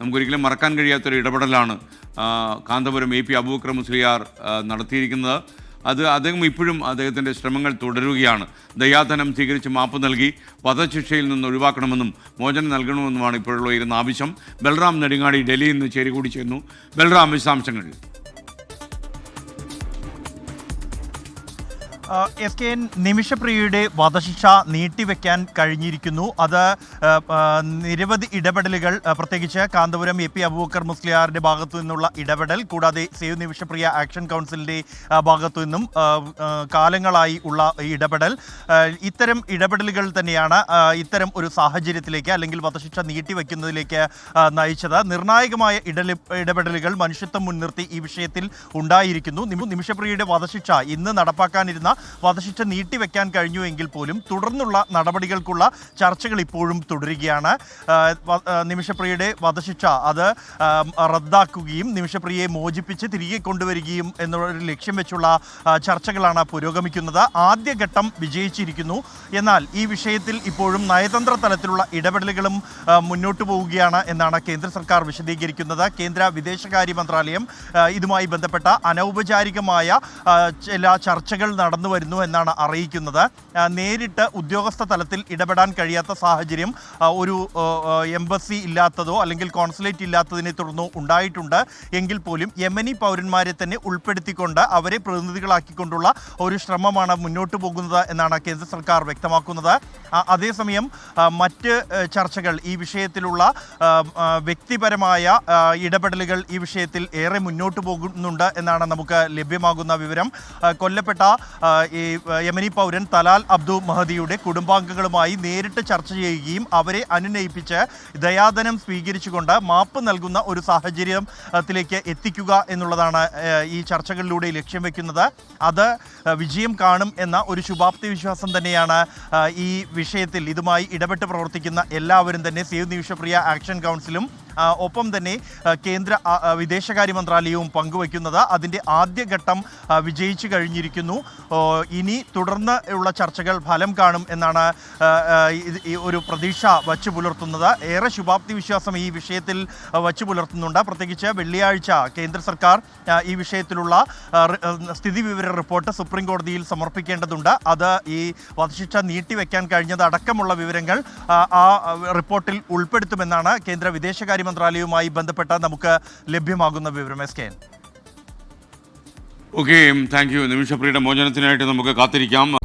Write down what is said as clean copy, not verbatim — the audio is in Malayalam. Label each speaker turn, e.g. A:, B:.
A: നമുക്കൊരിക്കലും മറക്കാൻ കഴിയാത്തൊരു ഇടപെടലാണ് കാന്തപുരം AP അബൂബക്കർ മുസ്ലിയാർ നടത്തിയിരിക്കുന്നത്. അദ്ദേഹം ഇപ്പോഴും അദ്ദേഹത്തിൻ്റെ ശ്രമങ്ങൾ തുടരുകയാണ്. ദയാധനം സ്വീകരിച്ച് മാപ്പ് നൽകി വധശിക്ഷയിൽ നിന്ന് ഒഴിവാക്കണമെന്നും മോചനം നൽകണമെന്നുമാണ് ഇപ്പോഴുള്ള ഇരുന്ന ആവശ്യം. ബൽറാം നെടുങ്ങാടി ഡൽഹിയിൽ നിന്ന് ചേരികൂടി ചെയ്യുന്നു. ബൽറാം, വിശദാംശങ്ങൾ.
B: SKN നിമിഷപ്രിയയുടെ വധശിക്ഷ നീട്ടിവെക്കാൻ കഴിഞ്ഞിരിക്കുന്നു. അത് നിരവധി ഇടപെടലുകൾ, പ്രത്യേകിച്ച് കാന്തപുരം AP അബൂബക്കർ മുസ്ലിയാറിൻ്റെ ഭാഗത്തു നിന്നുള്ള ഇടപെടൽ, കൂടാതെ സേവ് നിമിഷപ്രിയ ആക്ഷൻ കൗൺസിലിൻ്റെ ഭാഗത്തു നിന്നും കാലങ്ങളായി ഉള്ള ഇടപെടൽ, ഇത്തരം ഇടപെടലുകൾ തന്നെയാണ് ഇത്തരം ഒരു സാഹചര്യത്തിലേക്ക് അല്ലെങ്കിൽ വധശിക്ഷ നീട്ടിവെക്കുന്നതിലേക്ക് നയിച്ചത്. നിർണായകമായ ഇടപെടലുകൾ മനുഷ്യത്വം മുൻനിർത്തി ഈ വിഷയത്തിൽ ഉണ്ടായിരിക്കുന്നു. നിമിഷപ്രിയയുടെ വധശിക്ഷ ഇന്ന് നടപ്പാക്കാനിരുന്ന വധശിക്ഷ നീട്ടിവെക്കാൻ കഴിഞ്ഞുവെങ്കിൽ പോലും തുടർന്നുള്ള നടപടികൾക്കുള്ള ചർച്ചകൾ ഇപ്പോഴും തുടരുകയാണ്. നിമിഷപ്രിയയുടെ വധശിക്ഷ അത് റദ്ദാക്കുകയും നിമിഷപ്രിയയെ മോചിപ്പിച്ച് തിരികെ കൊണ്ടുവരികയും എന്നൊരു ലക്ഷ്യം വെച്ചുള്ള ചർച്ചകളാണ് പുരോഗമിക്കുന്നത്. ആദ്യഘട്ടം വിജയിച്ചിരിക്കുന്നു. എന്നാൽ ഈ വിഷയത്തിൽ ഇപ്പോഴും നയതന്ത്ര തലത്തിലുള്ള ഇടപെടലുകളും മുന്നോട്ട് പോവുകയാണ് എന്നാണ് കേന്ദ്ര സർക്കാർ വിശദീകരിക്കുന്നത്. കേന്ദ്ര വിദേശകാര്യ മന്ത്രാലയം ഇതുമായി ബന്ധപ്പെട്ട അനൗപചാരികമായ ചില ചർച്ചകൾ നടന്നു വരുന്നു എന്നാണ് അറിയിക്കുന്നത്. നേരിട്ട് ഉദ്യോഗസ്ഥ തലത്തിൽ ഇടപെടാൻ കഴിയാത്ത സാഹചര്യം ഒരു എംബസി ഇല്ലാത്തതോ അല്ലെങ്കിൽ കോൺസുലേറ്റ് ഇല്ലാത്തതിനെ തുടർന്നോ ഉണ്ടായിട്ടുണ്ട് എങ്കിൽ പോലും യമനി പൗരന്മാരെ തന്നെ ഉൾപ്പെടുത്തിക്കൊണ്ട് അവരെ പ്രതിനിധികളാക്കിക്കൊണ്ടുള്ള ഒരു ശ്രമമാണ് മുന്നോട്ട് പോകുന്നത് എന്നാണ് കേന്ദ്ര സർക്കാർ വ്യക്തമാക്കുന്നത്. അതേസമയം മറ്റ് ചർച്ചകൾ, ഈ വിഷയത്തിലുള്ള വ്യക്തിപരമായ ഇടപെടലുകൾ ഈ വിഷയത്തിൽ ഏറെ മുന്നോട്ട് പോകുന്നുണ്ട് എന്നാണ് നമുക്ക് ലഭ്യമാകുന്ന വിവരം. കൊല്ലപ്പെട്ട ഈ യമനി പൗരൻ തലാൽ അബ്ദു മഹദിയുടെ കുടുംബാംഗങ്ങളുമായി നേരിട്ട് ചർച്ച ചെയ്യുകയും അവരെ അനുനയിപ്പിച്ച് ദയാധനം സ്വീകരിച്ചുകൊണ്ട് മാപ്പ് നൽകുന്ന ഒരു സാഹചര്യത്തിലേക്ക് എത്തിക്കുക എന്നുള്ളതാണ് ഈ ചർച്ചകളിലൂടെ ലക്ഷ്യം വെക്കുന്നത്. അത് വിജയം കാണും എന്ന ഒരു ശുഭാപ്തി വിശ്വാസം തന്നെയാണ് ഈ വിഷയത്തിൽ ഇതുമായി ഇടപെട്ട് പ്രവർത്തിക്കുന്ന എല്ലാവരും തന്നെ, സേവ് നിമിഷപ്രിയ ആക്ഷൻ കൗൺസിലും ഒപ്പം തന്നെ കേന്ദ്ര വിദേശകാര്യ മന്ത്രാലയവും പങ്കുവയ്ക്കുന്നത്. അതിൻ്റെ ആദ്യഘട്ടം വിജയിച്ചു കഴിഞ്ഞിരിക്കുന്നു. ഇനി തുടർന്ന് ഉള്ള ചർച്ചകൾ ഫലം കാണും എന്നാണ് ഒരു പ്രതീക്ഷ വച്ചു പുലർത്തുന്നത്. ഏറെ ശുഭാപ്തി വിശ്വാസം ഈ വിഷയത്തിൽ വച്ചു പുലർത്തുന്നുണ്ട്. പ്രത്യേകിച്ച് വെള്ളിയാഴ്ച കേന്ദ്ര സർക്കാർ ഈ വിഷയത്തിലുള്ള സ്ഥിതിവിവര റിപ്പോർട്ട് സുപ്രീം കോടതിയിൽ സമർപ്പിക്കേണ്ടതുണ്ട്. അത് ഈ വധശിക്ഷ നീട്ടിവെക്കാൻ കഴിഞ്ഞത് അടക്കമുള്ള വിവരങ്ങൾ ആ റിപ്പോർട്ടിൽ ഉൾപ്പെടുത്തുമെന്നാണ് കേന്ദ്ര വിദേശകാര്യ മന്ത്രാലയവുമായി ബന്ധപ്പെട്ട നമുക്ക് ലഭ്യമാകുന്ന വിവരം. SKN.
A: Okay, thank you. നിമിഷപ്രിയയുടെ മോചനത്തിനായിട്ട് നമുക്ക് കാത്തിരിക്കാം.